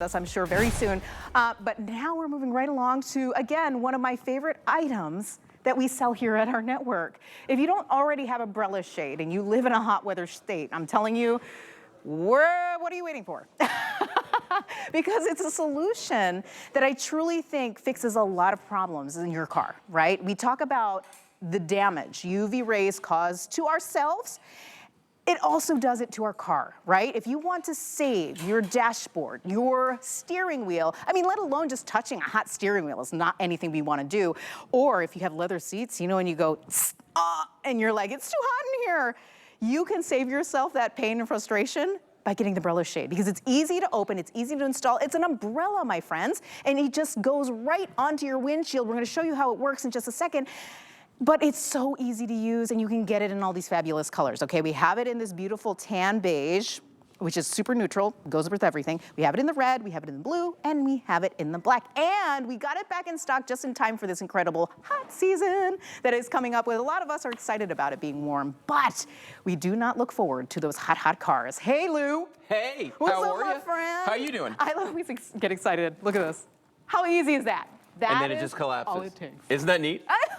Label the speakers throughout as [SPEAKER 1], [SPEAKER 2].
[SPEAKER 1] us, I'm sure, very soon. But now we're moving right along to, again, one of my favorite items that we sell here at our network. If you don't already have a Brella Shade and you live in a hot weather state, I'm telling you, what are you waiting for? Because it's a solution that I truly think fixes a lot of problems in your car, right? We talk about the damage UV rays cause to ourselves. It also does it to our car, right? If you want to save your dashboard, your steering wheel, I mean, let alone just touching a hot steering wheel is not anything we want to do. Or if you have leather seats, you know, and you go, and you're like, it's too hot in here. You can save yourself that pain and frustration by getting the Brella Shade, because it's easy to open, it's easy to install. It's an umbrella, my friends, and it just goes right onto your windshield. We're going to show you how it works in just a second. But it's so easy to use, and you can get it in all these fabulous colors, okay? We have it in this beautiful tan beige, which is super neutral, goes with everything. We have it in the red, we have it in the blue, and we have it in the black. And we got it back in stock just in time for this incredible hot season that is coming up with. A lot of us are excited about it being warm, but we do not look forward to those hot, hot cars. Hey, Lou.
[SPEAKER 2] Hey,
[SPEAKER 1] What's
[SPEAKER 2] how
[SPEAKER 1] up,
[SPEAKER 2] are
[SPEAKER 1] my
[SPEAKER 2] you?
[SPEAKER 1] friend?
[SPEAKER 2] How you doing?
[SPEAKER 1] I always get excited. Look at this. How easy is that?
[SPEAKER 2] And then it just collapses.
[SPEAKER 1] All it takes.
[SPEAKER 2] Isn't that neat?
[SPEAKER 1] I know.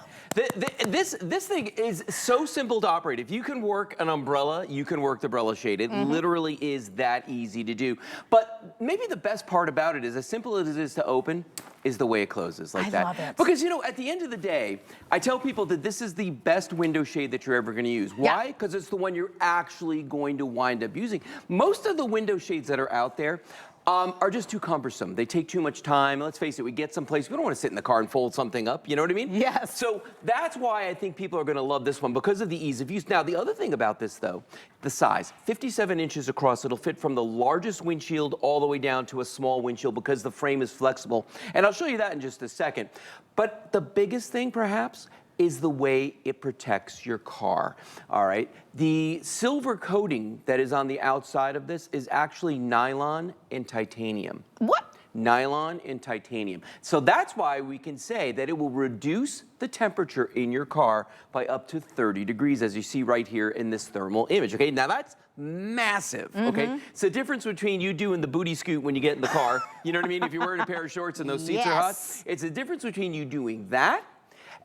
[SPEAKER 2] This thing is so simple to operate. If you can work an umbrella, you can work the Brella Shade. It literally is that easy to do. But maybe the best part about it is, as simple as it is to open, is the way it closes like that.
[SPEAKER 1] I love it.
[SPEAKER 2] Because, you know, at the end of the day, I tell people that this is the best window shade that you're ever going to use. Why? Because it's the one you're actually going to wind up using. Most of the window shades that are out there are just too cumbersome. They take too much time. Let's face it, we get someplace, we don't want to sit in the car and fold something up, you know what I mean?
[SPEAKER 1] Yes.
[SPEAKER 2] So that's why I think people are going to love this one, because of the ease of use. Now, the other thing about this, though, the size. 57 inches across. It'll fit from the largest windshield all the way down to a small windshield because the frame is flexible. And I'll show you that in just a second. But the biggest thing, perhaps, is the way it protects your car, all right? The silver coating that is on the outside of this is actually nylon and titanium.
[SPEAKER 1] What?
[SPEAKER 2] Nylon and titanium. So that's why we can say that it will reduce the temperature in your car by up to 30 degrees, as you see right here in this thermal image, okay? Now that's massive, okay? It's the difference between you doing the booty scoot when you get in the car, you know what I mean? If you're wearing a pair of shorts and those seats are hot, it's the difference between you doing that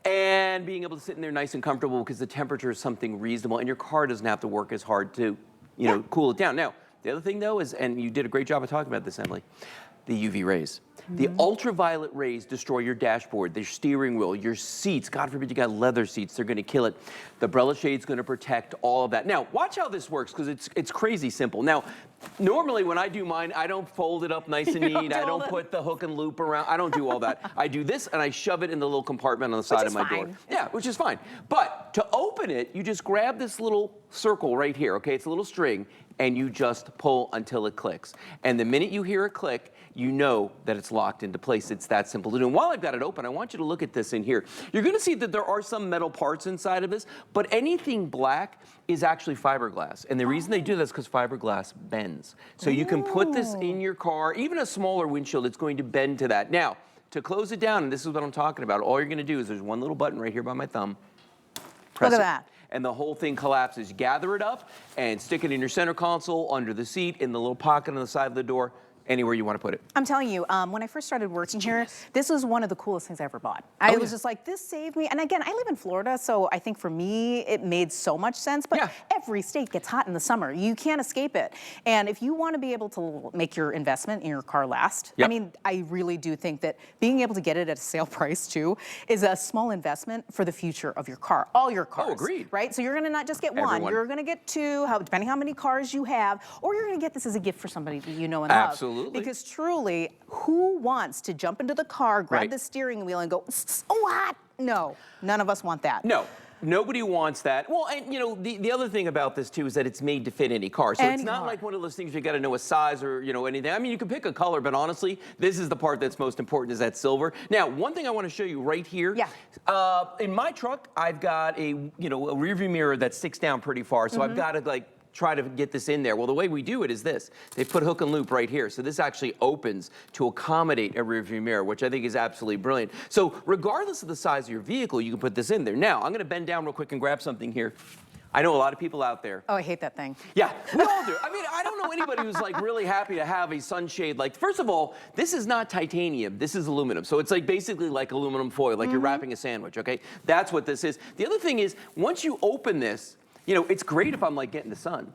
[SPEAKER 2] and being able to sit in there nice and comfortable because the temperature is something reasonable and your car doesn't have to work as hard to, you know, cool it down. Now, the other thing though is, and you did a great job of talking about this, Emily, the UV rays. The ultraviolet rays destroy your dashboard, your steering wheel, your seats. God forbid you got leather seats, they're gonna kill it. The Brella Shade's gonna protect all of that. Now, watch how this works, because it's crazy simple. Now, normally when I do mine, I don't fold it up nice and neat. I don't put the hook and loop around. I don't do all that. I do this and I shove it in the little compartment on the side of my door. Yeah, which is fine. But to open it, you just grab this little circle right here, okay? It's a little string, and you just pull until it clicks. And the minute you hear it click, you know that it's locked into place. It's that simple to do. And while I've got it open, I want you to look at this in here. You're gonna see that there are some metal parts inside of this, but anything black is actually fiberglass. And the reason they do this is because fiberglass bends. So you can put this in your car, even a smaller windshield, it's going to bend to that. Now, to close it down, and this is what I'm talking about, all you're gonna do is there's one little button right here by my thumb. Press
[SPEAKER 1] Look at
[SPEAKER 2] it.
[SPEAKER 1] that.
[SPEAKER 2] And the whole thing collapses. Gather it up and stick it in your center console, under the seat, in the little pocket on the side of the door, anywhere you want to put it.
[SPEAKER 1] I'm telling you, when I first started working here, this was one of the coolest things I ever bought. I was just like, this saved me. And again, I live in Florida, so I think for me, it made so much sense. But every state gets hot in the summer. You can't escape it. And if you want to be able to make your investment in your car last, I mean, I really do think that being able to get it at a sale price too is a small investment for the future of your car, all your cars.
[SPEAKER 2] Oh, agreed.
[SPEAKER 1] Right? So you're going to not just get one, you're going to get two, depending how many cars you have, or you're going to get this as a gift for somebody that you know and love.
[SPEAKER 2] Absolutely.
[SPEAKER 1] Because truly, who wants to jump into the car, grab the steering wheel and go, oh, hot? No, none of us want that.
[SPEAKER 2] No. Nobody wants that. Well, and you know, the other thing about this too is that it's made to fit any car. So it's not like one of those things you got to know a size or, you know, anything. I mean, you can pick a color, but honestly, this is the part that's most important, is that silver. Now, one thing I want to show you right here. In my truck, I've got a rear view mirror that sticks down pretty far. So I've got to like try to get this in there. Well, the way we do it is this. They put hook and loop right here. So this actually opens to accommodate a rear view mirror, which I think is absolutely brilliant. So regardless of the size of your vehicle, you can put this in there. Now, I'm gonna bend down real quick and grab something here. I know a lot of people out there.
[SPEAKER 1] Oh, I hate that thing.
[SPEAKER 2] Yeah, we all do. I mean, I don't know anybody who's like really happy to have a sunshade. Like, first of all, this is not titanium. This is aluminum. So it's like basically like aluminum foil, like you're wrapping a sandwich, okay? That's what this is. The other thing is, once you open this, you know, it's great if I'm like getting the sun.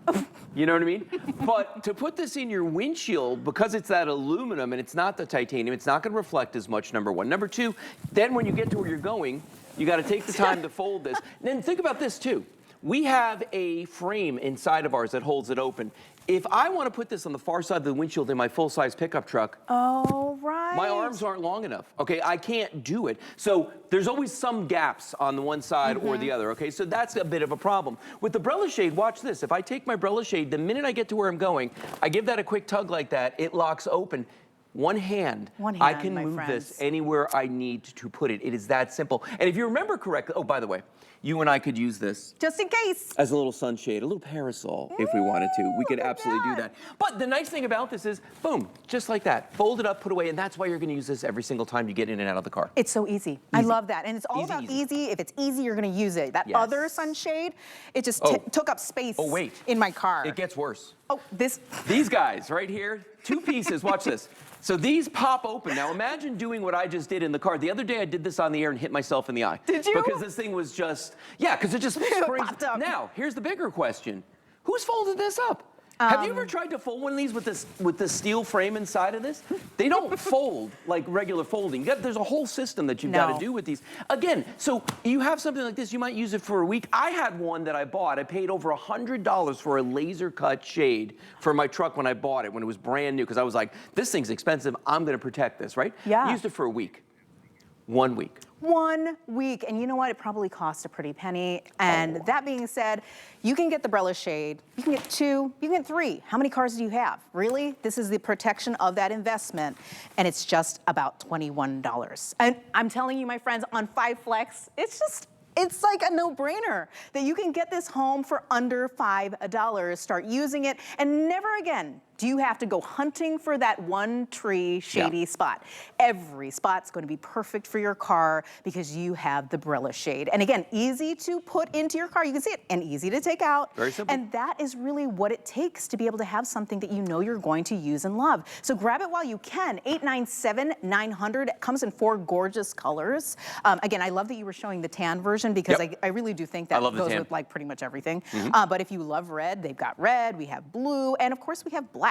[SPEAKER 2] You know what I mean? But to put this in your windshield, because it's that aluminum and it's not the titanium, it's not gonna reflect as much, number one. Number two, then when you get to where you're going, you gotta take the time to fold this. And then think about this too. We have a frame inside of ours that holds it open. If I want to put this on the far side of the windshield in my full-size pickup truck,
[SPEAKER 1] oh, right.
[SPEAKER 2] my arms aren't long enough, okay? I can't do it. So there's always some gaps on the one side or the other, okay? So that's a bit of a problem. With the Brella Shade, watch this. If I take my Brella Shade, the minute I get to where I'm going, I give that a quick tug like that, it locks open. One hand, I can move this anywhere I need to put it. It is that simple. And if you remember correctly, oh, by the way, you and I could use this.
[SPEAKER 1] Just in case.
[SPEAKER 2] As a little sunshade, a little parasol, if we wanted to. We could absolutely do that. But the nice thing about this is, boom, just like that. Fold it up, put away, and that's why you're gonna use this every single time you get in and out of the car.
[SPEAKER 1] It's so easy. I love that. And it's all about easy. If it's easy, you're gonna use it. That other sunshade, it just took up space in my car.
[SPEAKER 2] It gets worse.
[SPEAKER 1] Oh, this.
[SPEAKER 2] These guys right here, two pieces, watch this. So these pop open. Now imagine doing what I just did in the car. The other day I did this on the air and hit myself in the eye.
[SPEAKER 1] Did you?
[SPEAKER 2] Because this thing was just, yeah, because it just springs.
[SPEAKER 1] Popped up.
[SPEAKER 2] Now, here's the bigger question. Who's folded this up? Have you ever tried to fold one of these with this steel frame inside of this? They don't fold like regular folding. There's a whole system that you've got to do with these. Again, so you have something like this, you might use it for a week. I had one that I bought. I paid over $100 for a laser cut shade for my truck when I bought it, when it was brand new, because I was like, this thing's expensive. I'm going to protect this, right?
[SPEAKER 1] Yeah.
[SPEAKER 2] Used it for a week. 1 week.
[SPEAKER 1] 1 week, and you know what? It probably cost a pretty penny. And that being said, you can get the Brella Shade. You can get 2, you can get 3. How many cars do you have? Really? This is the protection of that investment, and it's just about $21. And I'm telling you, my friends, on 5 Flex, it's like a no-brainer that you can get this home for under $5. Start using it, and never again do you have to go hunting for that one tree shady spot. Every spot's going to be perfect for your car because you have the Brella Shade. And again, easy to put into your car. You can see it, and easy to take out.
[SPEAKER 2] Very simple.
[SPEAKER 1] And that is really what it takes to be able to have something that you know you're going to use and love. So grab it while you can. 897-900. It comes in 4 gorgeous colors. Again, I love that you were showing the tan version because I really do think that goes with like pretty much everything. But if you love red, they've got red, we have blue, and of course we have black.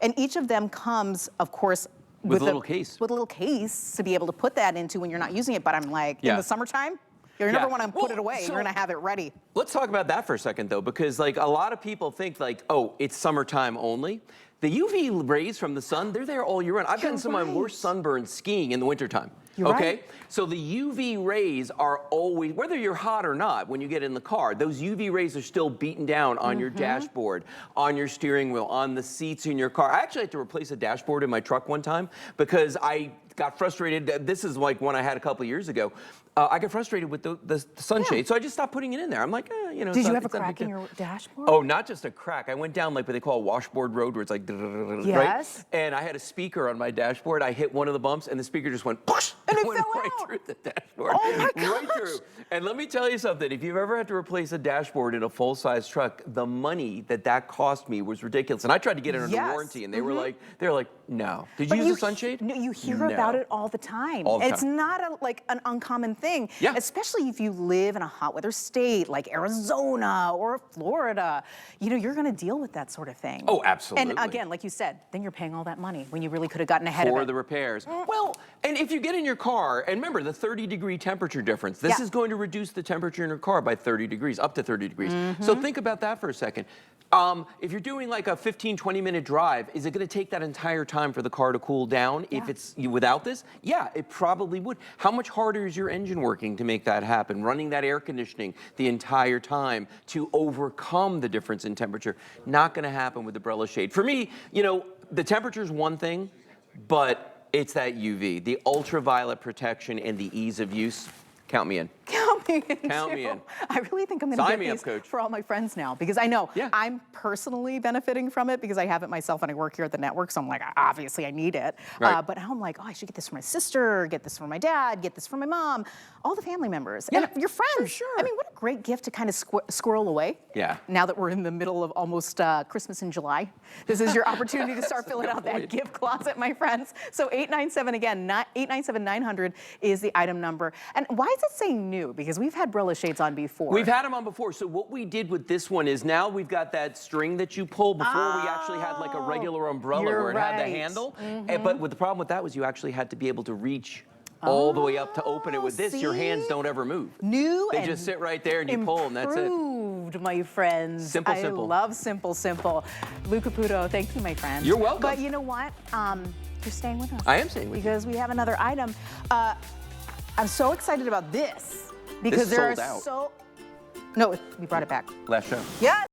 [SPEAKER 1] And each of them comes, of course, with a little case. With a little case to be able to put that into when you're not using it. But I'm like, in the summertime, you're never want to put it away. You're going to have it ready.
[SPEAKER 2] Let's talk about that for a second, though, because like a lot of people think like, oh, it's summertime only. The UV rays from the sun, they're there all year round. I've gotten some of my worst sunburns skiing in the wintertime. Okay? So the UV rays are always, whether you're hot or not, when you get in the car, those UV rays are still beating down on your dashboard, on your steering wheel, on the seats in your car. I actually had to replace a dashboard in my truck one time because I got frustrated. This is like one I had a couple of years ago. I got frustrated with the sunshade, so I just stopped putting it in there. I'm like, you know.
[SPEAKER 1] Did you have a crack in your dashboard?
[SPEAKER 2] Oh, not just a crack. I went down like what they call a washboard road, where it's like, right? And I had a speaker on my dashboard. I hit one of the bumps, and the speaker just went, push,
[SPEAKER 1] and it
[SPEAKER 2] went
[SPEAKER 1] fell
[SPEAKER 2] right
[SPEAKER 1] out.
[SPEAKER 2] through the dashboard.
[SPEAKER 1] Oh my gosh.
[SPEAKER 2] Right through. And let me tell you something. If you've ever had to replace a dashboard in a full-size truck, the money that cost me was ridiculous. And I tried to get it under warranty, and they were like, no. Did you use a sunshade?
[SPEAKER 1] No, you hear about it all the time.
[SPEAKER 2] All the time.
[SPEAKER 1] It's not like an uncommon thing. Yeah. Especially if you live in a hot weather state like Arizona or Florida, you know, you're going to deal with that sort of thing.
[SPEAKER 2] Oh, absolutely.
[SPEAKER 1] And again, like you said, then you're paying all that money when you really could have gotten ahead of it.
[SPEAKER 2] For the repairs. Well, and if you get in your car, and remember the 30-degree temperature difference, this is going to reduce the temperature in your car by 30 degrees, up to 30 degrees. So think about that for a second. If you're doing like a 15, 20-minute drive, is it going to take that entire time for the car to cool down if it's without this? Yeah, it probably would. How much harder is your engine working to make that happen? Running that air conditioning the entire time to overcome the difference in temperature? Not going to happen with the Brella Shade. For me, you know, the temperature's one thing, but it's that UV, the ultraviolet protection and the ease of use. Count me in.
[SPEAKER 1] Count
[SPEAKER 2] Count me in.
[SPEAKER 1] I really think I'm going to
[SPEAKER 2] Sign
[SPEAKER 1] get
[SPEAKER 2] me up,
[SPEAKER 1] these
[SPEAKER 2] Coach.
[SPEAKER 1] for all my friends now because I know
[SPEAKER 2] Yeah.
[SPEAKER 1] I'm personally benefiting from it because I have it myself and I work here at the network. So I'm like, obviously I need it.
[SPEAKER 2] Right.
[SPEAKER 1] But now I'm like, oh, I should get this for my sister, get this for my dad, get this for my mom, all the family members,
[SPEAKER 2] Yeah,
[SPEAKER 1] and your friends.
[SPEAKER 2] for sure.
[SPEAKER 1] I mean, what a great gift to kind of squirrel away.
[SPEAKER 2] Yeah.
[SPEAKER 1] Now that we're in the middle of almost Christmas in July, this is your opportunity to start filling out that gift closet, my friends. So 897 again, 897-900 is the item number. And why is it saying new? Because we've had Brella shades on before.
[SPEAKER 2] We've had them on before. So what we did with this one is now we've got that string that you pull. Before we actually had like a regular umbrella
[SPEAKER 1] you're
[SPEAKER 2] where it had the
[SPEAKER 1] right.
[SPEAKER 2] handle. But the problem with that was you actually had to be able to reach all the way up to open it. With this, your hands don't ever move.
[SPEAKER 1] New
[SPEAKER 2] They
[SPEAKER 1] and
[SPEAKER 2] just sit right there and you pull and that's it.
[SPEAKER 1] improved, my friends.
[SPEAKER 2] Simple,
[SPEAKER 1] I
[SPEAKER 2] simple.
[SPEAKER 1] love simple, simple. Lou Caputo, thank you, my friend.
[SPEAKER 2] You're welcome.
[SPEAKER 1] But you know what? You're staying with us.
[SPEAKER 2] I am staying with you.
[SPEAKER 1] Because we have another item. I'm so excited about this because
[SPEAKER 2] This
[SPEAKER 1] there are
[SPEAKER 2] sold out.
[SPEAKER 1] so. No, we brought it back.
[SPEAKER 2] Last show.
[SPEAKER 1] Yeah.